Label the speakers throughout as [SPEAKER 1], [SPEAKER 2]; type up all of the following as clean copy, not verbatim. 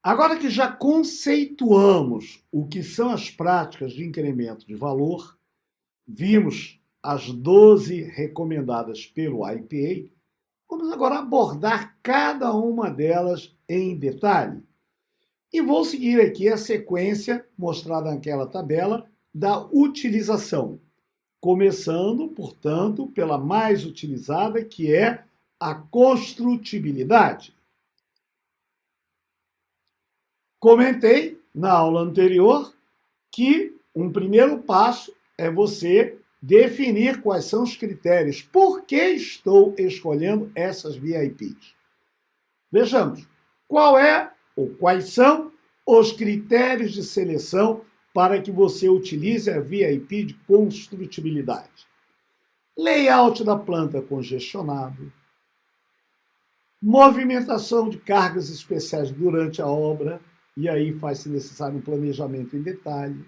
[SPEAKER 1] Agora que já conceituamos o que são as práticas de incremento de valor, vimos as 12 recomendadas pelo IPA, vamos agora abordar cada uma delas em detalhe. E vou seguir aqui a sequência mostrada naquela tabela da utilização, começando, portanto, pela mais utilizada, que é a construtibilidade. Comentei na aula anterior que um primeiro passo é você definir quais são os critérios. Por que estou escolhendo essas VIPs? Vejamos, qual é ou quais são os critérios de seleção para que você utilize a VIP de construtibilidade? Layout da planta congestionado, movimentação de cargas especiais durante a obra, e aí faz-se necessário um planejamento em detalhe.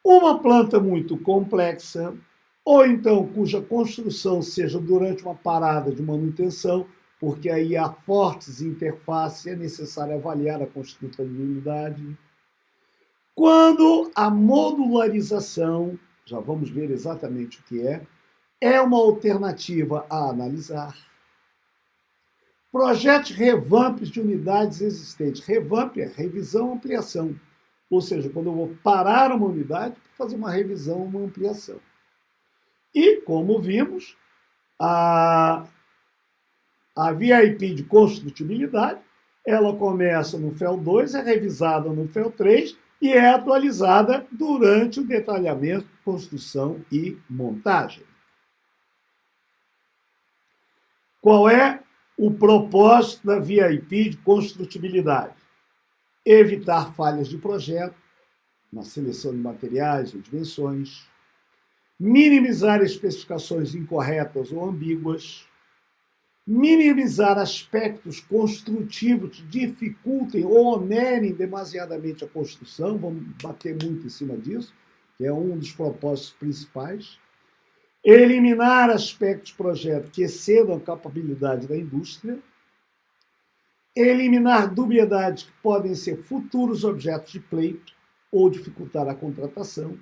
[SPEAKER 1] Uma planta muito complexa, ou então cuja construção seja durante uma parada de manutenção, porque aí há fortes interfaces e é necessário avaliar a construtibilidade. Quando a modularização, já vamos ver exatamente o que é uma alternativa a analisar. Projetos revamps de unidades existentes. Revamp é revisão, ampliação. Ou seja, quando eu vou parar uma unidade para fazer uma revisão, uma ampliação. E, como vimos, a VIP de construtibilidade, ela começa no FEL 2, é revisada no FEL 3 e é atualizada durante o detalhamento, construção e montagem. Qual é o propósito da VIP de construtibilidade? Evitar falhas de projeto, na seleção de materiais ou dimensões, minimizar especificações incorretas ou ambíguas, minimizar aspectos construtivos que dificultem ou onerem demasiadamente a construção, vamos bater muito em cima disso, que é um dos propósitos principais, eliminar aspectos de projeto que excedam a capacidade da indústria, eliminar dubiedades que podem ser futuros objetos de pleito ou dificultar a contratação,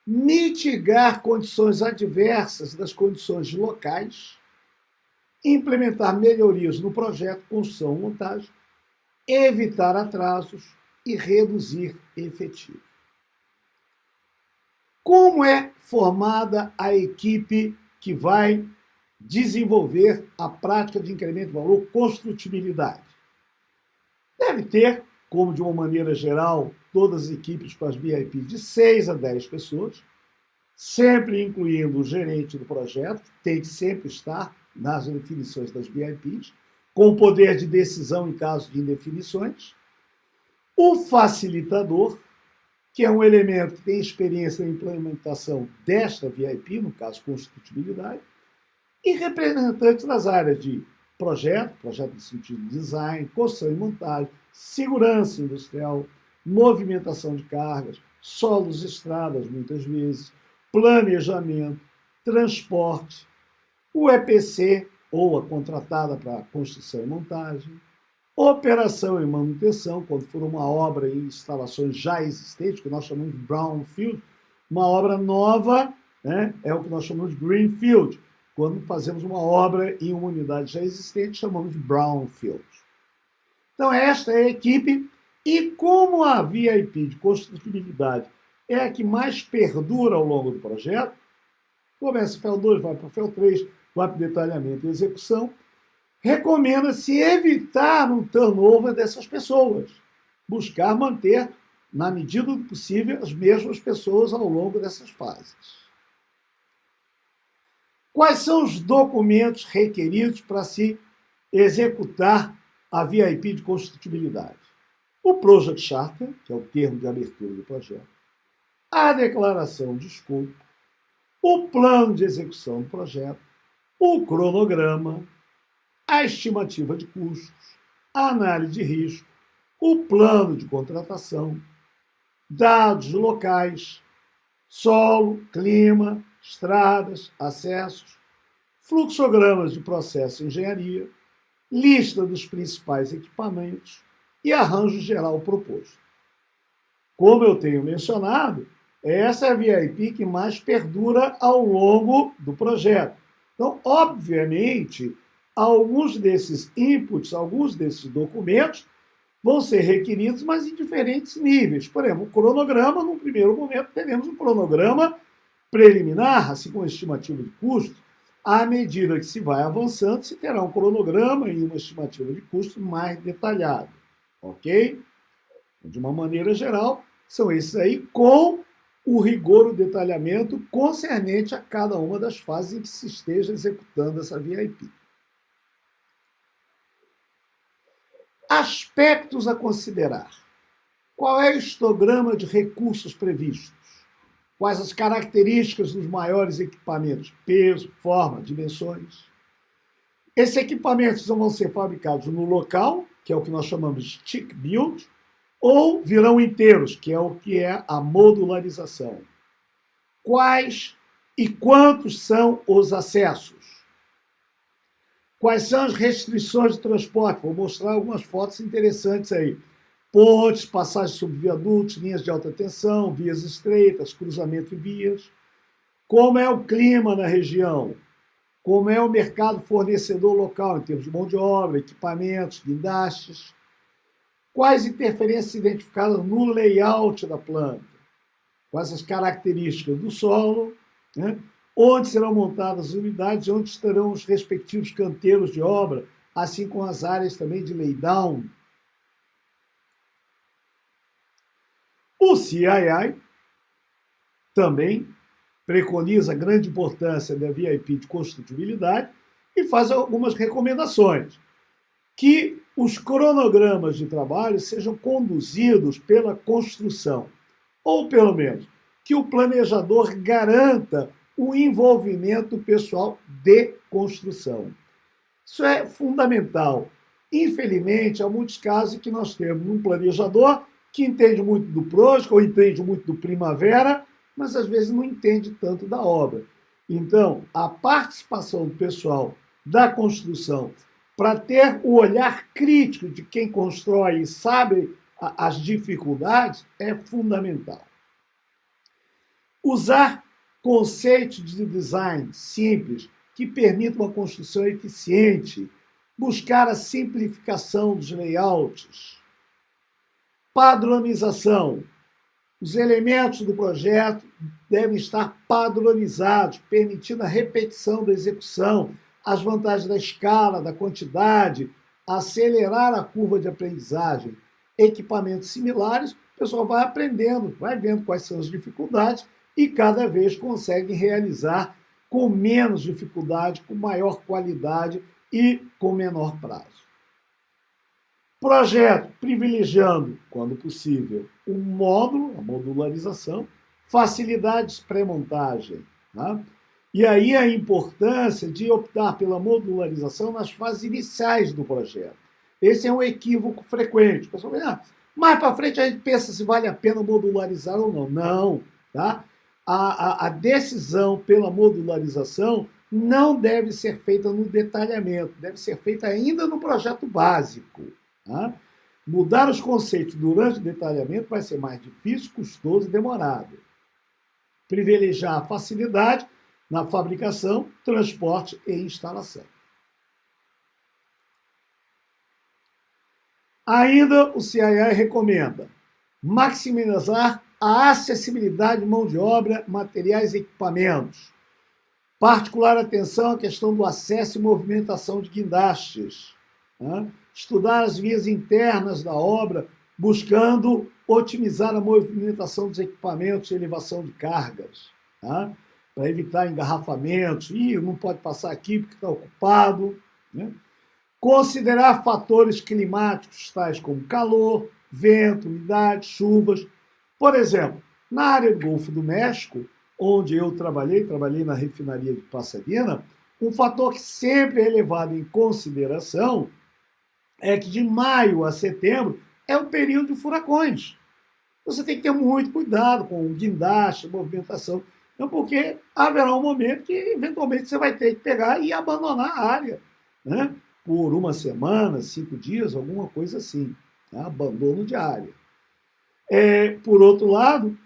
[SPEAKER 1] mitigar condições adversas das condições locais, implementar melhorias no projeto, construção ou montagem, evitar atrasos e reduzir efetivo. Como é formada a equipe que vai desenvolver a prática de incremento de valor, construtibilidade? Deve ter, como de uma maneira geral, todas as equipes com as VIPs de 6 a 10 pessoas, sempre incluindo o gerente do projeto, que tem que sempre estar nas definições das VIPs, com poder de decisão em caso de indefinições, o facilitador, que é um elemento que tem experiência na implementação desta VIP, no caso, construtibilidade, e representantes das áreas de projeto no sentido de design, construção e montagem, segurança industrial, movimentação de cargas, solos e estradas, muitas vezes, planejamento, transporte, o EPC, ou a contratada para construção e montagem, operação e manutenção, quando for uma obra em instalações já existentes, que nós chamamos de brownfield, uma obra nova, né, é o que nós chamamos de greenfield. Quando fazemos uma obra em uma unidade já existente, chamamos de brownfield. Então, esta é a equipe, e como a VIP de construtibilidade é a que mais perdura ao longo do projeto, começa o FEL 2, vai para o FEL 3, vai para o detalhamento e execução, recomenda-se evitar um turnover dessas pessoas, buscar manter, na medida do possível, as mesmas pessoas ao longo dessas fases. Quais são os documentos requeridos para se executar a VIP de construtibilidade? O Project Charter, que é o termo de abertura do projeto, a declaração de escopo, o plano de execução do projeto, o cronograma, a estimativa de custos, a análise de risco, o plano de contratação, dados locais, solo, clima, estradas, acessos, fluxogramas de processo e engenharia, lista dos principais equipamentos, e arranjo geral proposto. Como eu tenho mencionado, essa é a VIP que mais perdura ao longo do projeto. Então, obviamente, alguns desses inputs, alguns desses documentos vão ser requeridos, mas em diferentes níveis. Por exemplo, o cronograma, no primeiro momento, teremos um cronograma preliminar, assim como a estimativa de custo. À medida que se vai avançando, se terá um cronograma e uma estimativa de custo mais detalhada. Ok? De uma maneira geral, são esses aí, com o rigor, o detalhamento concernente a cada uma das fases em que se esteja executando essa VIP. Aspectos a considerar. Qual é o histograma de recursos previstos? Quais as características dos maiores equipamentos? Peso, forma, dimensões. Esses equipamentos vão ser fabricados no local, que é o que nós chamamos de stick build, ou virão inteiros, que é a modularização. Quais e quantos são os acessos? Quais são as restrições de transporte? Vou mostrar algumas fotos interessantes aí. Pontes, passagens sobre viadutos, linhas de alta tensão, vias estreitas, cruzamento de vias. Como é o clima na região? Como é o mercado fornecedor local, em termos de mão de obra, equipamentos, guindastes? Quais interferências identificadas no layout da planta? Quais as características do solo? Né? Onde serão montadas as unidades, onde estarão os respectivos canteiros de obra, assim como as áreas também de laydown. O CII também preconiza a grande importância da VIP de construtibilidade e faz algumas recomendações. Que os cronogramas de trabalho sejam conduzidos pela construção, ou pelo menos que o planejador garanta o envolvimento pessoal de construção. Isso é fundamental. Infelizmente, há muitos casos em que nós temos um planejador que entende muito do Project ou entende muito do Primavera, mas às vezes não entende tanto da obra. Então, a participação do pessoal da construção para ter o olhar crítico de quem constrói e sabe as dificuldades é fundamental. Usar conceitos de design simples que permitam uma construção eficiente, buscar a simplificação dos layouts, padronização. Os elementos do projeto devem estar padronizados, permitindo a repetição da execução, as vantagens da escala, da quantidade, acelerar a curva de aprendizagem. Equipamentos similares, o pessoal vai aprendendo, vai vendo quais são as dificuldades e cada vez consegue realizar com menos dificuldade, com maior qualidade e com menor prazo. Projeto privilegiando, quando possível, o módulo, a modularização, facilidades pré-montagem. Tá? E aí a importância de optar pela modularização nas fases iniciais do projeto. Esse é um equívoco frequente. O pessoal fala, mais para frente a gente pensa se vale a pena modularizar ou não. Não. Tá? A decisão pela modularização não deve ser feita no detalhamento, deve ser feita ainda no projeto básico. Tá? Mudar os conceitos durante o detalhamento vai ser mais difícil, custoso e demorado. Privilegiar a facilidade na fabricação, transporte e instalação. Ainda o CII recomenda maximizar a acessibilidade de mão de obra, materiais e equipamentos. Particular atenção à questão do acesso e movimentação de guindastes. Né? Estudar as vias internas da obra, buscando otimizar a movimentação dos equipamentos e elevação de cargas. Tá? Para evitar engarrafamentos. Não pode passar aqui porque está ocupado. Né? Considerar fatores climáticos, tais como calor, vento, umidade, chuvas. Por exemplo, na área do Golfo do México, onde eu trabalhei na refinaria de Pasadena, um fator que sempre é levado em consideração é que de maio a setembro é o período de furacões. Você tem que ter muito cuidado com o guindaste, movimentação, então, porque haverá um momento que, eventualmente, você vai ter que pegar e abandonar a área, né? Por uma semana, 5 dias, alguma coisa assim. né? Abandono de área. Por outro lado,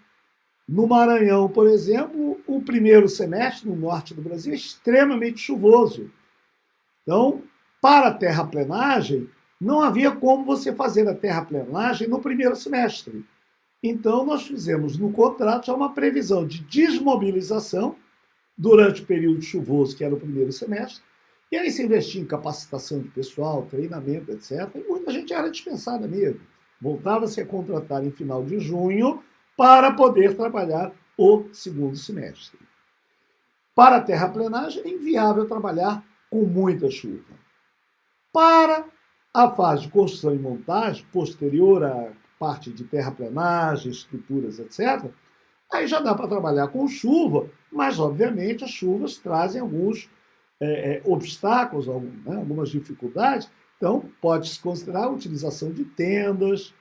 [SPEAKER 1] no Maranhão, por exemplo, o primeiro semestre, no norte do Brasil, é extremamente chuvoso. Então, para a terraplenagem, não havia como você fazer a terraplenagem no primeiro semestre. Então, nós fizemos no contrato já uma previsão de desmobilização durante o período chuvoso, que era o primeiro semestre, e aí se investia em capacitação de pessoal, treinamento, etc. E muita gente era dispensada mesmo. Voltava-se a contratar em final de junho para poder trabalhar o segundo semestre. Para a terraplenagem, é inviável trabalhar com muita chuva. Para a fase de construção e montagem, posterior à parte de terraplenagem, estruturas, etc., aí já dá para trabalhar com chuva, mas, obviamente, as chuvas trazem alguns obstáculos, algumas dificuldades. Então, pode-se considerar a utilização de tendas,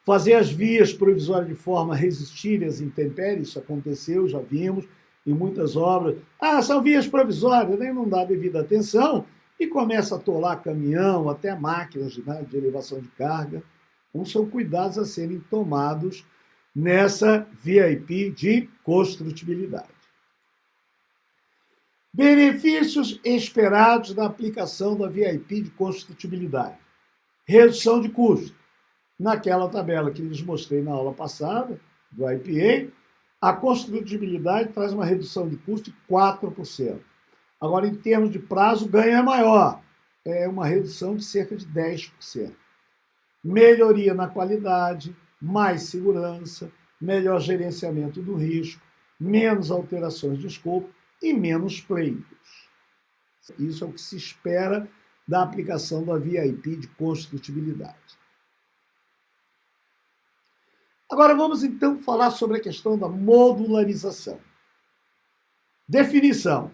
[SPEAKER 1] fazer as vias provisórias de forma a resistirem às intempéries, isso aconteceu, já vimos em muitas obras. São vias provisórias, nem não dá devida atenção, e começa a atolar caminhão, até máquinas de elevação de carga. Então, são cuidados a serem tomados nessa VIP de construtibilidade. Benefícios esperados da aplicação da VIP de construtibilidade. Redução de custo. Naquela tabela que lhes mostrei na aula passada, do IPA, a construtibilidade traz uma redução de custo de 4%. Agora, em termos de prazo, ganho é maior. É uma redução de cerca de 10%. Melhoria na qualidade, mais segurança, melhor gerenciamento do risco, menos alterações de escopo e menos pleitos. Isso é o que se espera da aplicação da VIP de construtibilidade. Agora vamos então falar sobre a questão da modularização. Definição.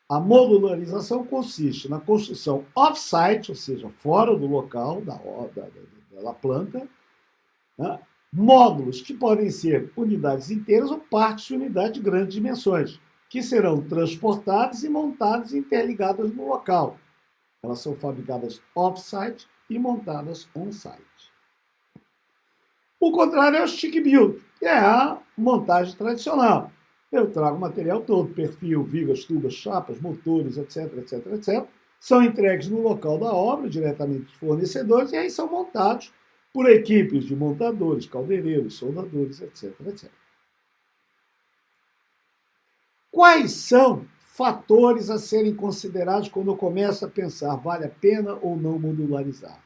[SPEAKER 1] A modularização consiste na construção off-site, ou seja, fora do local da planta, né? Módulos que podem ser unidades inteiras ou partes de unidade de grandes dimensões, que serão transportadas e montadas e interligadas no local. Elas são fabricadas off-site e montadas on-site. O contrário é o stick build, que é a montagem tradicional. Eu trago o material todo, perfil, vigas, tubas, chapas, motores, etc, etc, etc. São entregues no local da obra, diretamente dos fornecedores, e aí são montados por equipes de montadores, caldeireiros, soldadores, etc, etc. Quais são fatores a serem considerados quando eu começo a pensar vale a pena ou não modularizar?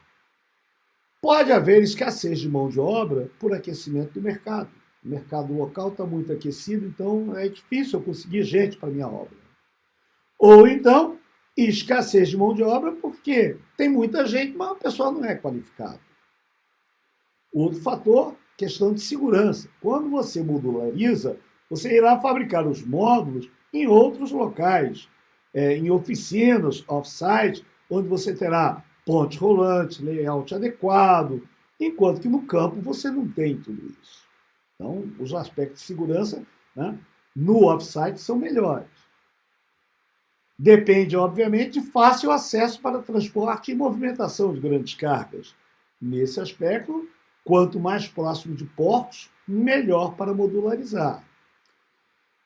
[SPEAKER 1] Pode haver escassez de mão de obra por aquecimento do mercado. O mercado local está muito aquecido, então é difícil eu conseguir gente para a minha obra. Ou então, escassez de mão de obra porque tem muita gente, mas a pessoa não é qualificada. Outro fator, questão de segurança. Quando você modulariza, você irá fabricar os módulos em outros locais, em oficinas, off-site, onde você terá ponte rolante, layout adequado, enquanto que no campo você não tem tudo isso. Então, os aspectos de segurança, né, no off-site são melhores. Depende, obviamente, de fácil acesso para transporte e movimentação de grandes cargas. Nesse aspecto, quanto mais próximo de portos, melhor para modularizar.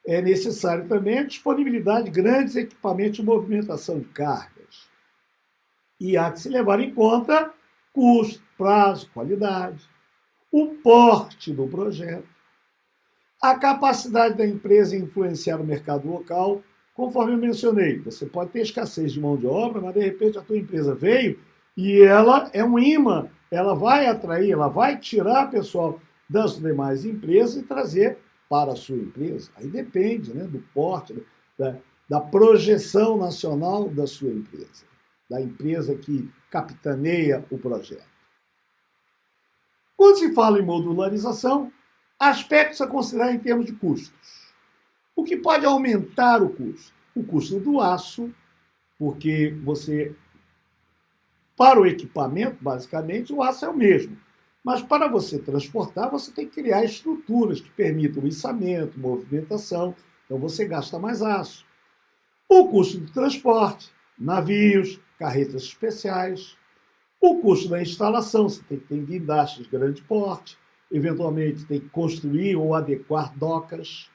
[SPEAKER 1] É necessário também a disponibilidade de grandes equipamentos de movimentação de cargas. E há que se levar em conta custo, prazo, qualidade, o porte do projeto, a capacidade da empresa em influenciar o mercado local. Conforme eu mencionei, você pode ter escassez de mão de obra, mas de repente a tua empresa veio e ela é um imã, ela vai atrair, ela vai tirar pessoal das demais empresas e trazer para a sua empresa. Aí depende, né, do porte, da projeção nacional da sua empresa, da empresa que capitaneia o projeto. Quando se fala em modularização, aspectos a considerar em termos de custos. O que pode aumentar o custo? O custo do aço, porque para o equipamento, basicamente, o aço é o mesmo. Mas para você transportar, você tem que criar estruturas que permitam içamento, movimentação, então você gasta mais aço. O custo do transporte, navios, carretas especiais. O custo da instalação, você tem que ter guindastes de grande porte, eventualmente tem que construir ou adequar docas.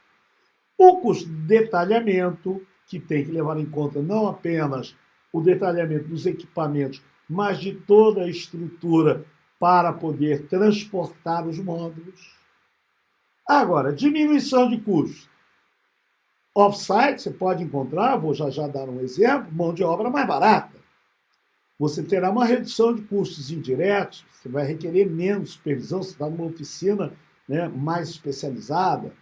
[SPEAKER 1] O custo de detalhamento, que tem que levar em conta não apenas o detalhamento dos equipamentos, mas de toda a estrutura para poder transportar os módulos. Agora, diminuição de custo. Off-site, você pode encontrar, vou já dar um exemplo, mão de obra mais barata. Você terá uma redução de custos indiretos, você vai requerer menos supervisão, você está numa oficina, né, mais especializada.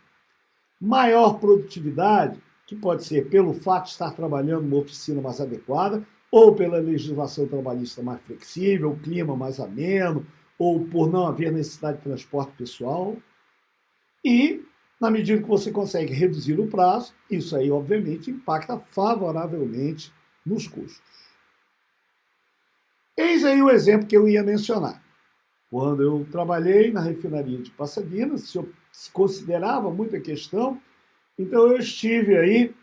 [SPEAKER 1] Maior produtividade, que pode ser pelo fato de estar trabalhando numa oficina mais adequada, ou pela legislação trabalhista mais flexível, o clima mais ameno, ou por não haver necessidade de transporte pessoal. E, na medida que você consegue reduzir o prazo, isso aí, obviamente, impacta favoravelmente nos custos. Eis aí o exemplo que eu ia mencionar. Quando eu trabalhei na refinaria de Pasadena, se considerava muita questão, então eu estive aí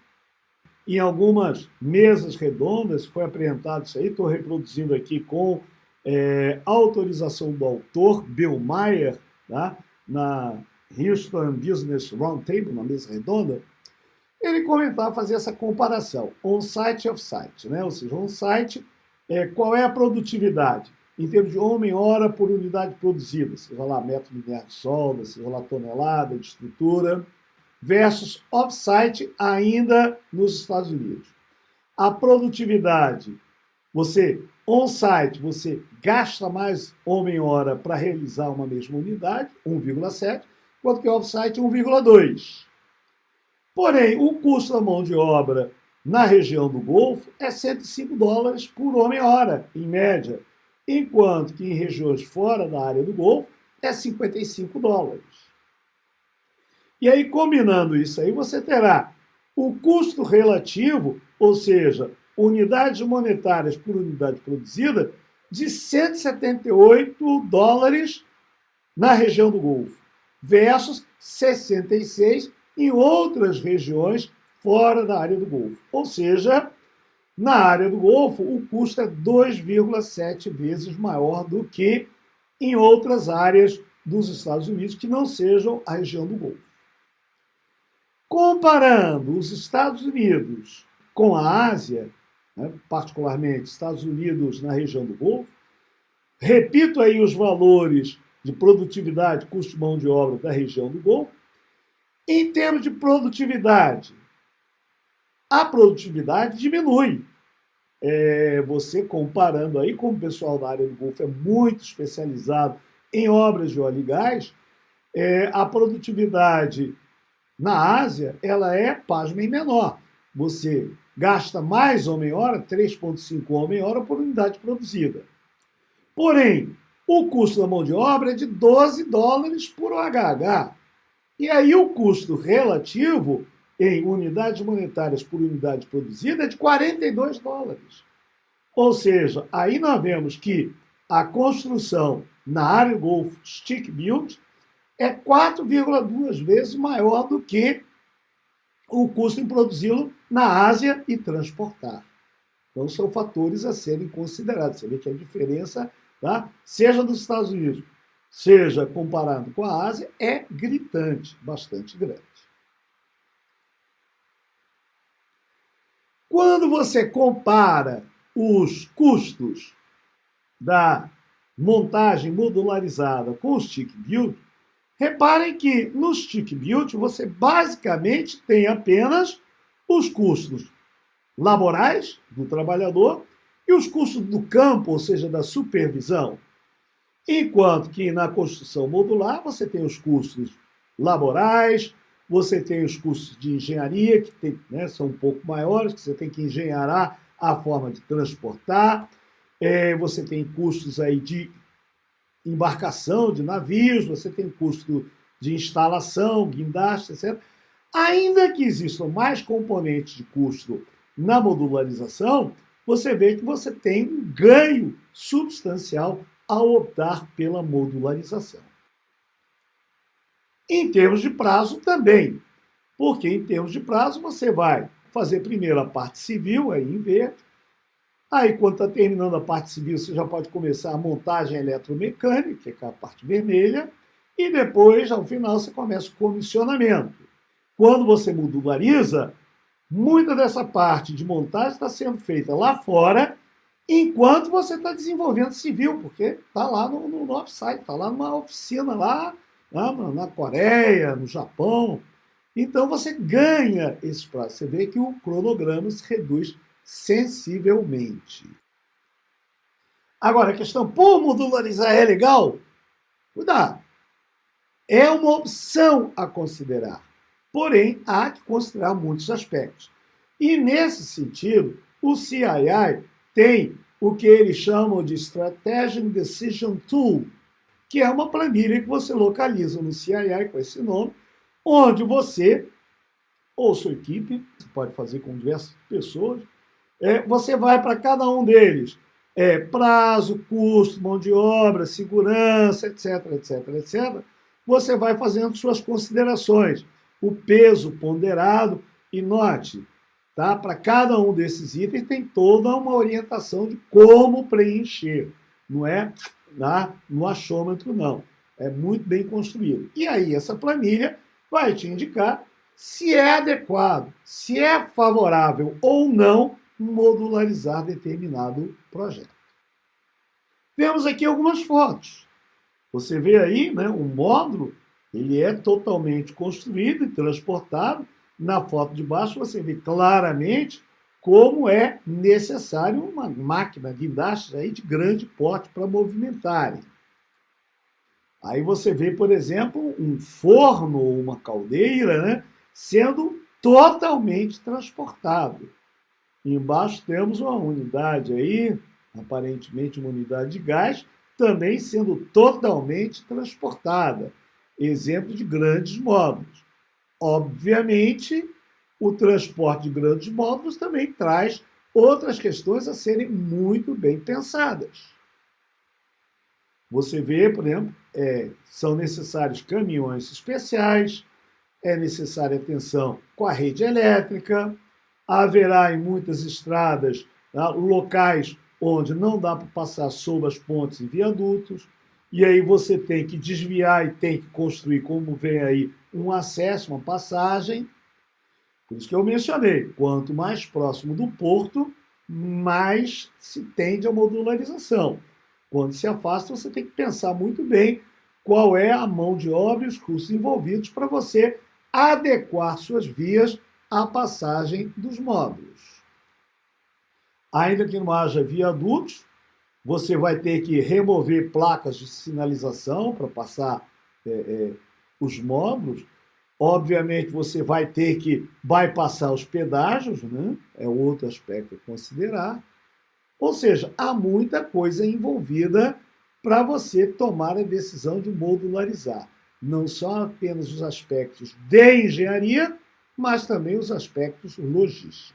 [SPEAKER 1] em algumas mesas redondas, foi apresentado isso aí, estou reproduzindo aqui com autorização do autor, Bill Mayer, tá? Na Houston Business Roundtable, na mesa redonda, ele comentava, fazia essa comparação, on-site e off-site, né? Ou seja, on-site, qual é a produtividade em termos de homem-hora por unidade produzida, seja lá metro linear de solda, seja lá tonelada de estrutura, versus off-site ainda nos Estados Unidos. A produtividade, on-site, você gasta mais homem-hora para realizar uma mesma unidade, 1,7, enquanto que off-site, 1,2. Porém, o custo da mão de obra na região do Golfo é $105 por homem-hora, em média, enquanto que em regiões fora da área do Golfo é $55. E aí, combinando isso aí, você terá o custo relativo, ou seja, unidades monetárias por unidade produzida, de $178 na região do Golfo, versus 66 em outras regiões fora da área do Golfo. Ou seja, na área do Golfo, o custo é 2,7 vezes maior do que em outras áreas dos Estados Unidos que não sejam a região do Golfo. Comparando os Estados Unidos com a Ásia, né, particularmente Estados Unidos na região do Golfo, repito aí os valores de produtividade, custo de mão de obra da região do Golfo. Em termos de produtividade, a produtividade diminui. Você comparando aí, como o pessoal da área do Golfo é muito especializado em obras de óleo e gás, a produtividade na Ásia, ela é, pasmem, menor. Você gasta mais homem-hora, 3,5 homem-hora por unidade produzida. Porém, o custo da mão de obra é de $12 por UHH. E aí o custo relativo em unidades monetárias por unidade produzida é de $42. Ou seja, aí nós vemos que a construção na área do Golfo stick build é 4,2 vezes maior do que o custo em produzi-lo na Ásia e transportar. Então são fatores a serem considerados. Você vê que a diferença, tá, seja dos Estados Unidos, seja comparado com a Ásia, é gritante, bastante grande. Quando você compara os custos da montagem modularizada com o stick build, reparem que no stick build você basicamente tem apenas os custos laborais do trabalhador e os custos do campo, ou seja, da supervisão. Enquanto que na construção modular você tem os custos laborais, você tem os custos de engenharia, que tem, né, são um pouco maiores, que você tem que engenheirar a forma de transportar, você tem custos aí de embarcação de navios, você tem custo de instalação, guindaste, etc. Ainda que existam mais componentes de custo na modularização, você vê que você tem um ganho substancial ao optar pela modularização. Em termos de prazo também, porque em termos de prazo você vai fazer primeiro a parte civil, aí em verde, Aí, quando está terminando a parte civil, você já pode começar a montagem eletromecânica, que é a parte vermelha, e depois, ao final, você começa o comissionamento. Quando você modulariza, muita dessa parte de montagem está sendo feita lá fora, enquanto você está desenvolvendo civil, porque está lá no offsite, está lá numa oficina lá na Coreia, no Japão. Então você ganha esse prazo. Você vê que o cronograma se reduz sensivelmente. Agora, a questão, por modularizar é legal? Cuidado. É uma opção a considerar. Porém, há que considerar muitos aspectos. E, nesse sentido, o CII tem o que eles chamam de Strategic Decision Tool, que é uma planilha que você localiza no CII com esse nome, onde você, ou sua equipe, você pode fazer com diversas pessoas, você vai para cada um deles, prazo, custo, mão de obra, segurança, etc, etc, etc. Você vai fazendo suas considerações, o peso ponderado, e note, tá? Para cada um desses itens tem toda uma orientação de como preencher, não é no achômetro, não. É muito bem construído. E aí essa planilha vai te indicar se é adequado, se é favorável ou não modularizar determinado projeto. Vemos aqui algumas fotos. Você vê aí, né, o módulo, ele é totalmente construído e transportado. Na foto de baixo você vê claramente como é necessário uma máquina de guindaste aí de grande porte para movimentarem. Aí você vê, por exemplo, um forno ou uma caldeira, né, sendo totalmente transportado. E embaixo temos uma unidade aí, aparentemente uma unidade de gás, também sendo totalmente transportada. Exemplo de grandes módulos. Obviamente, o transporte de grandes módulos também traz outras questões a serem muito bem pensadas. Você vê, por exemplo, são necessários caminhões especiais, é necessária atenção com a rede elétrica, haverá em muitas estradas locais onde não dá para passar sob as pontes e viadutos, e aí você tem que desviar e tem que construir, como vem aí, um acesso, uma passagem. Por isso que eu mencionei, quanto mais próximo do porto, mais se tende à modularização. Quando se afasta, você tem que pensar muito bem qual é a mão de obra e os custos envolvidos para você adequar suas vias à passagem dos módulos. Ainda que não haja viadutos, você vai ter que remover placas de sinalização para passar os módulos. Obviamente, você vai ter que bypassar os pedágios, né? É outro aspecto a considerar. Ou seja, há muita coisa envolvida para você tomar a decisão de modularizar. Não só apenas os aspectos de engenharia, mas também os aspectos logísticos.